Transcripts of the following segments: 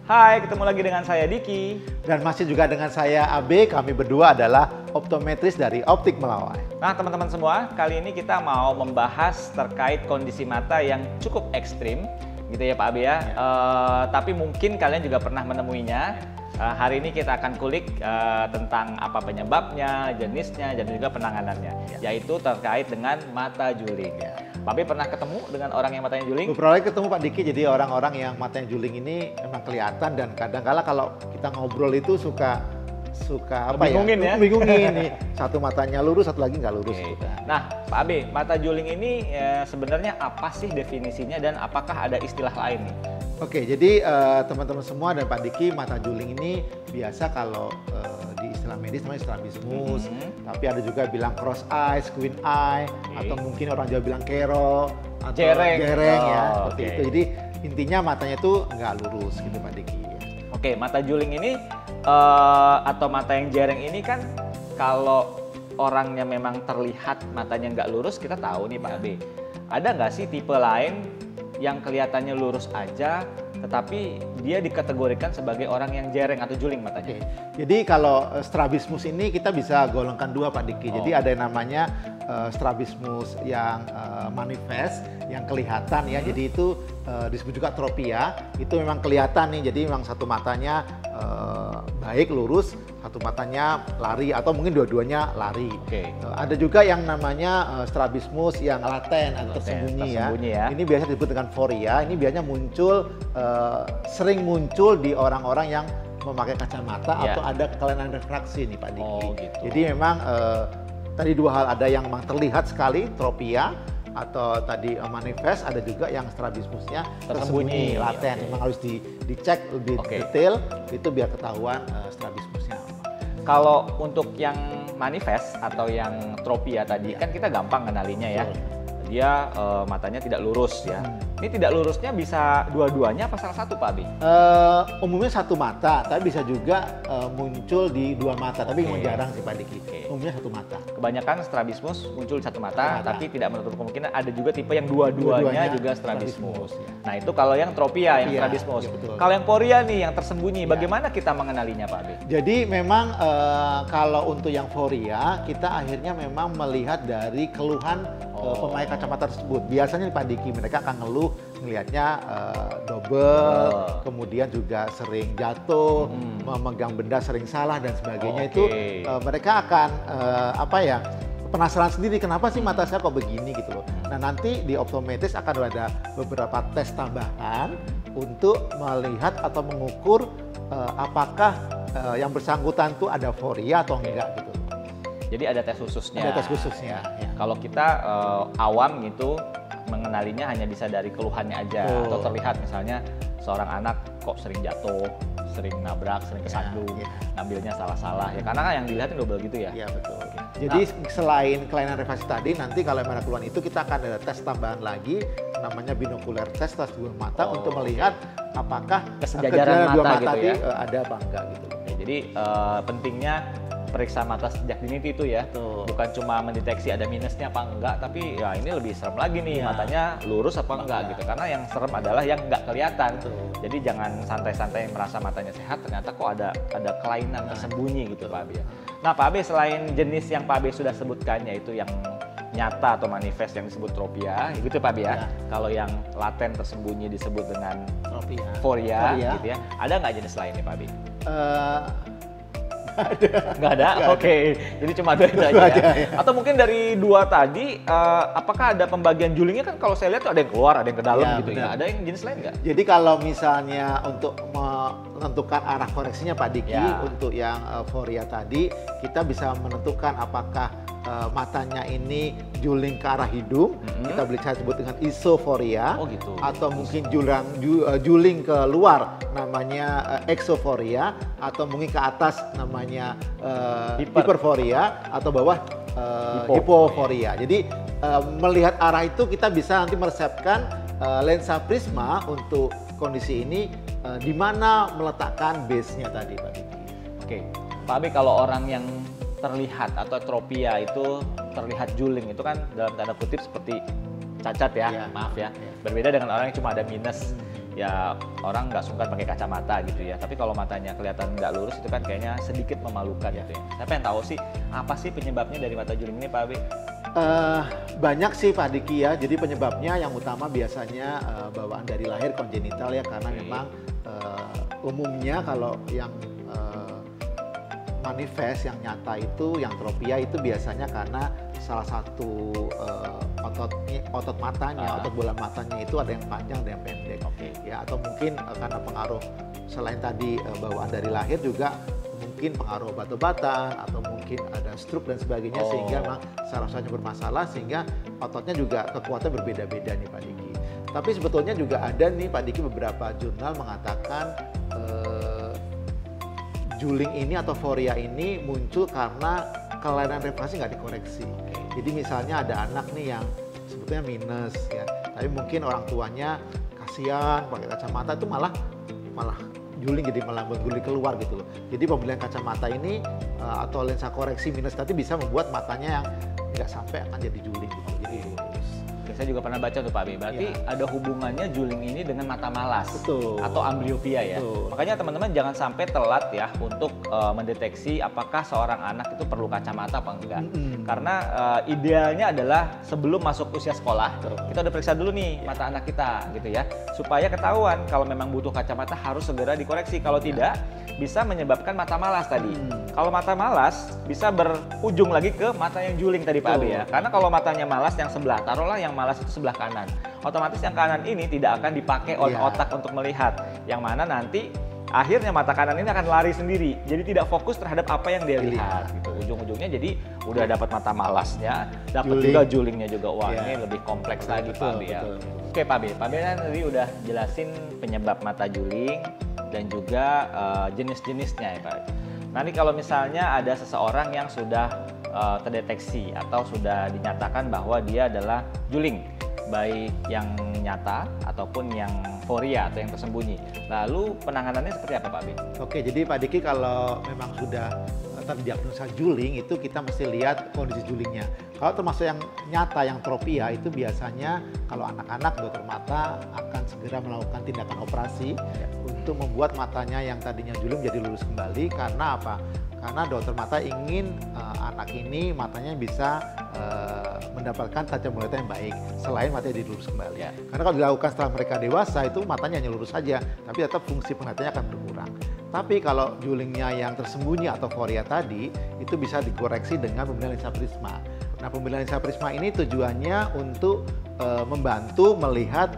Hai, ketemu lagi dengan saya Diki. Dan masih juga dengan saya AB, kami berdua adalah optometris dari Optik Melawai. Nah teman-teman semua, kali ini kita mau membahas terkait kondisi mata yang cukup ekstrim gitu ya Pak AB ya. Tapi mungkin kalian juga pernah menemuinya. Hari ini kita akan kulik tentang apa penyebabnya, jenisnya, dan juga penanganannya, yaitu terkait dengan mata juling. Pak B pernah ketemu dengan orang yang matanya juling? Beberapa kali ketemu Pak Diki, jadi orang-orang yang matanya juling ini memang kelihatan dan kadang-kala kalau kita ngobrol itu suka apa bingungin ya? Bingungin nih, satu matanya lurus, satu lagi nggak lurus. Okay. Gitu. Nah Pak AB, mata juling ini sebenarnya apa sih definisinya dan apakah ada istilah lain nih? Oke, jadi teman-teman semua dan Pak Diki, mata juling ini biasa kalau di istilah medis namanya strabismus, tapi ada juga bilang cross eye, squint eye, atau mungkin orang Jawa bilang kero, atau jereng ya, seperti itu. Jadi intinya matanya itu nggak lurus gitu Pak Diki. Oke, mata juling ini atau mata yang jereng ini kan kalau orangnya memang terlihat matanya nggak lurus, kita tahu nih Pak AB. Ada nggak sih tipe lain yang kelihatannya lurus aja, tetapi dia dikategorikan sebagai orang yang jereng atau juling matanya? Jadi kalau strabismus ini kita bisa golongkan dua Pak Diki. Jadi ada yang namanya strabismus yang manifest, yang kelihatan ya. Jadi itu disebut juga tropia. Itu memang kelihatan nih. Jadi memang satu matanya baik lurus, satu matanya lari atau mungkin dua-duanya lari. Ada juga yang namanya strabismus yang laten atau tersembunyi ya. Ini biasa disebut dengan foria. Ini biasanya muncul sering muncul di orang-orang yang memakai kacamata atau ada kelainan refraksi nih Pak Diki. Gitu. Jadi memang tadi dua hal, ada yang memang terlihat sekali tropia atau tadi manifest, ada juga yang strabismusnya tersembunyi laten. Memang harus dicek lebih detail itu biar ketahuan strabismusnya. Kalau untuk yang manifest atau yang tropia tadi kan kita gampang kenalinya ya. Dia matanya tidak lurus ya. Ini tidak lurusnya bisa dua-duanya apa salah satu Pak Abi? Umumnya satu mata, tapi bisa juga muncul di dua mata. Tapi memang jarang sih Pak Diki. Umumnya satu mata. Kebanyakan strabismus muncul di satu mata, tapi tidak menutup kemungkinan ada juga tipe yang dua-duanya juga strabismus. Nah itu kalau yang tropia, yang strabismus. Kalau yang foria nih, yang tersembunyi, bagaimana kita mengenalinya Pak Abi? Jadi memang kalau untuk yang foria, kita akhirnya memang melihat dari keluhan pemakai kacamata tersebut. Biasanya Pak Diki mereka akan ngeluh melihatnya double, kemudian juga sering jatuh, memegang benda sering salah dan sebagainya. Itu mereka akan penasaran sendiri, kenapa sih mata saya kok begini gitu loh. Nah nanti di optometris akan ada beberapa tes tambahan untuk melihat atau mengukur apakah yang bersangkutan tuh ada foria atau enggak gitu. Jadi ada tes khususnya. Ada tes khususnya. Ya. Kalau kita awam gitu mengenalinya hanya bisa dari keluhannya aja, atau terlihat misalnya seorang anak kok sering jatuh, sering nabrak, sering kesandung, ngambilnya salah-salah ya, karena kan yang dilihatin double gitu ya. Iya betul. Jadi selain kelainan refraksi tadi, nanti kalau ada keluhan itu kita akan ada tes tambahan lagi namanya binokular test, tes dua mata untuk melihat apakah kesejajaran dua mata mata gitu ya. Ada apa enggak gitu. Jadi pentingnya periksa mata sejak dini itu ya, bukan cuma mendeteksi ada minusnya apa enggak, tapi ya ini lebih serem lagi nih, matanya lurus apa enggak gitu, karena yang serem adalah yang enggak kelihatan. Jadi jangan santai-santai merasa matanya sehat, ternyata kok ada kelainan tersembunyi gitu Pak Abi. Nah Pak Abi, selain jenis yang Pak Abi sudah sebutkan, yaitu yang nyata atau manifest yang disebut tropia, gitu Pak Abi ya. Kalau yang laten tersembunyi disebut dengan foria gitu ya. Ada nggak jenis lain nih Pak Abi? Nggak ada? Oke. Jadi cuma dua itu aja ya? Atau mungkin dari dua tadi, apakah ada pembagian julingnya? Kan kalau saya lihat tuh ada yang keluar, ada yang ke dalam gitu ya. Ada yang jenis lain nggak? Jadi kalau misalnya untuk menentukan arah koreksinya Pak Diki, untuk yang foria tadi, kita bisa menentukan apakah matanya ini juling ke arah hidung, kita bisa sebut dengan isoforia, atau mungkin juling ke luar namanya exoforia, atau mungkin ke atas namanya hiperforia, atau bawah hipoforia. Jadi melihat arah itu kita bisa nanti meresepkan lensa prisma untuk kondisi ini, di mana meletakkan base-nya tadi Pak Diki. Oke, Pak Abi, kalau orang yang terlihat atau tropia itu terlihat juling itu kan dalam tanda kutip seperti cacat ya, maaf ya. Berbeda dengan orang yang cuma ada minus. ya orang nggak sungkan pakai kacamata gitu ya. Tapi kalau matanya kelihatan nggak lurus itu kan kayaknya sedikit memalukan gitu ya. Saya pengen tahu sih apa sih penyebabnya dari mata juling ini Pak Abe? Banyak sih Pak Diki ya. Jadi penyebabnya yang utama biasanya bawaan dari lahir kongenital ya, karena memang umumnya kalau yang manifest yang nyata itu, yang tropia itu biasanya karena salah satu otot matanya, otot bola matanya itu ada yang panjang, ada yang pendek. Ya, atau mungkin karena pengaruh selain tadi bawaan dari lahir juga mungkin pengaruh obat-obatan atau mungkin ada stroke dan sebagainya sehingga memang sarafnya bermasalah sehingga ototnya juga kekuatan berbeda-beda nih Pak Diki. Tapi sebetulnya juga ada nih Pak Diki beberapa jurnal mengatakan juling ini atau foria ini muncul karena kelainan refraksi nggak dikoreksi. Jadi misalnya ada anak nih yang sebetulnya minus ya, tapi mungkin orang tuanya kasihan pakai kacamata itu malah juling, jadi malah berguling keluar gitu loh. Jadi pembelian kacamata ini atau lensa koreksi minus tadi bisa membuat matanya yang nggak sampai akan jadi juling gitu. Jadi lurus. Saya juga pernah baca tuh Pak Abe, berarti ada hubungannya juling ini dengan mata malas. Betul. Atau amblyopia ya. Betul. Makanya teman-teman jangan sampai telat ya untuk mendeteksi apakah seorang anak itu perlu kacamata apa enggak. Karena idealnya adalah sebelum masuk usia sekolah. Kita udah periksa dulu nih mata anak kita gitu ya. Supaya ketahuan kalau memang butuh kacamata harus segera dikoreksi. Kalau tidak bisa menyebabkan mata malas tadi. Kalau mata malas bisa berujung lagi ke mata yang juling tadi Pak Abe ya. Karena kalau matanya malas yang sebelah, taruhlah yang malas itu sebelah kanan. Otomatis yang kanan ini tidak akan dipakai oleh otak untuk melihat. Yang mana nanti akhirnya mata kanan ini akan lari sendiri. Jadi tidak fokus terhadap apa yang dia lihat gitu. Ujung-ujungnya jadi udah dapat mata malasnya, dapat juga julingnya juga. Wah, ini lebih kompleks lagi Pak Abe ya. Oke Pak Abe, Pak Abe kan tadi udah jelasin penyebab mata juling dan juga jenis-jenisnya ya Pak. Nanti kalau misalnya ada seseorang yang sudah terdeteksi atau sudah dinyatakan bahwa dia adalah juling, baik yang nyata ataupun yang foria atau yang tersembunyi. Lalu penanganannya seperti apa Pak Abe? Oke, jadi Pak Diki kalau memang sudah terdiagnosa juling itu kita mesti lihat kondisi julingnya. Kalau termasuk yang nyata, yang tropia itu biasanya kalau anak-anak dokter mata akan segera melakukan tindakan operasi untuk membuat matanya yang tadinya juling jadi lurus kembali. Karena apa? Karena dokter mata ingin anak ini matanya bisa mendapatkan tajam penglihatan yang baik selain matanya dilurus kembali. Karena kalau dilakukan setelah mereka dewasa itu matanya hanya lurus saja, tapi tetap fungsi penglihatannya akan berkurang. Tapi kalau julingnya yang tersembunyi atau foria tadi itu bisa dikoreksi dengan pembelian lensa prisma. Nah, pembelian lensa prisma ini tujuannya untuk membantu melihat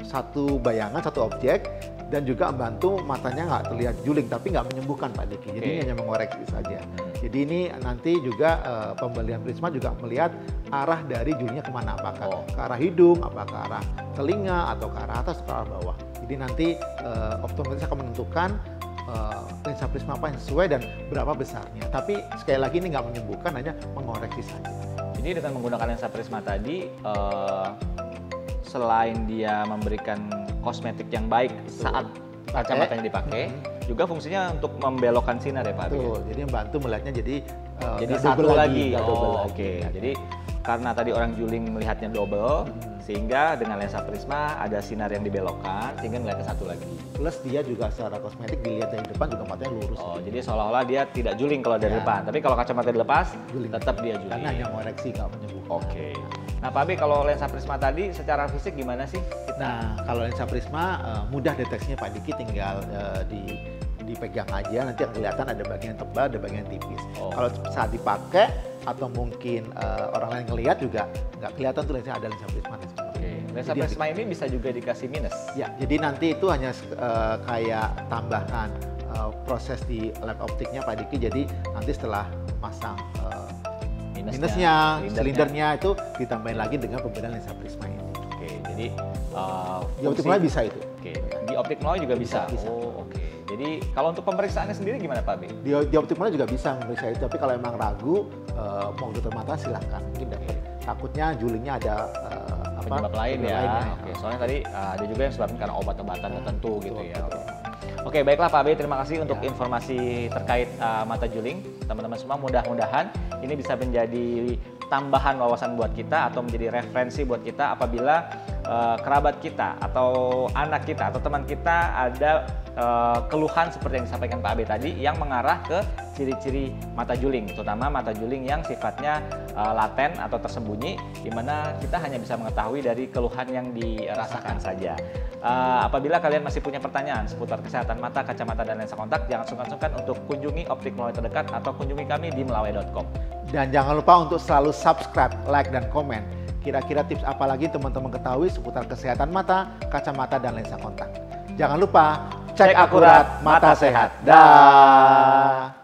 satu bayangan, satu objek, dan juga membantu matanya nggak terlihat juling, tapi nggak menyembuhkan Pak Diki. Jadi ini hanya mengoreksi saja. Jadi ini nanti juga pembelian prisma juga melihat arah dari julingnya kemana, apakah ke arah hidung, apakah ke arah telinga, atau ke arah atas, atau ke arah bawah. Jadi nanti optometris akan menentukan lensa prisma apa yang sesuai dan berapa besarnya. Tapi sekali lagi ini nggak menyembuhkan, hanya mengoreksi saja. Jadi dengan menggunakan lensa prisma tadi, selain dia memberikan kosmetik yang baik saat kacamatanya dipakai, juga fungsinya untuk membelokkan sinar ya Pak Abe? Betul, jadi membantu melihatnya jadi satu lagi. Oke. Jadi karena tadi orang juling melihatnya double, sehingga dengan lensa prisma ada sinar yang dibelokkan sehingga melihatnya satu lagi. Plus dia juga secara kosmetik dilihat dari depan juga matanya lurus. Jadi seolah-olah dia tidak juling kalau dari depan, tapi kalau kacamata dilepas juling. Tetap dia juling. Karena hanya mengoreksi, nggak menyembuhkan. Nah Pak Abe, kalau lensa prisma tadi secara fisik gimana sih? Nah, kalau lensa prisma mudah deteksinya Pak Diki, tinggal dipegang aja, nanti akan kelihatan ada bagian yang tebal, ada bagian yang tipis. Kalau saat dipakai atau mungkin orang lain ngelihat juga nggak kelihatan tuh lensa ada lensa prisma. Lensa prisma ini bisa juga dikasih minus? Ya, jadi nanti itu hanya kayak tambahan proses di lab optiknya Pak Diki. Jadi nanti setelah pasang minusnya, silindernya itu ditambahin lagi dengan pemberian lensa prisma ini. Jadi di optik mulai bisa itu. Di optik mulai juga bisa. Jadi kalau untuk pemeriksaannya sendiri gimana Pak Abe? Di optik mulai juga bisa memeriksa itu, tapi kalau emang ragu mau dokter mata silahkan, mungkin dapat. Takutnya julingnya ada penyebab lain ya. Soalnya tadi ada juga yang sebabnya karena obat-obatan tertentu gitu ya. Oke, baiklah Pak Abe, terima kasih untuk informasi terkait mata juling. Teman-teman semua, mudah-mudahan ini bisa menjadi tambahan wawasan buat kita atau menjadi referensi buat kita apabila kerabat kita atau anak kita atau teman kita ada keluhan seperti yang disampaikan Pak Abe tadi yang mengarah ke ciri-ciri mata juling, terutama mata juling yang sifatnya laten atau tersembunyi, di mana kita hanya bisa mengetahui dari keluhan yang dirasakan saja. Apabila kalian masih punya pertanyaan seputar kesehatan mata, kacamata, dan lensa kontak, jangan sungkan-sungkan untuk kunjungi optik Melawai terdekat atau kunjungi kami di melawai.com. Dan jangan lupa untuk selalu subscribe, like, dan komen. Kira-kira tips apa lagi teman-teman ketahui seputar kesehatan mata, kacamata, dan lensa kontak. Jangan lupa cek akurat, mata sehat. Dah.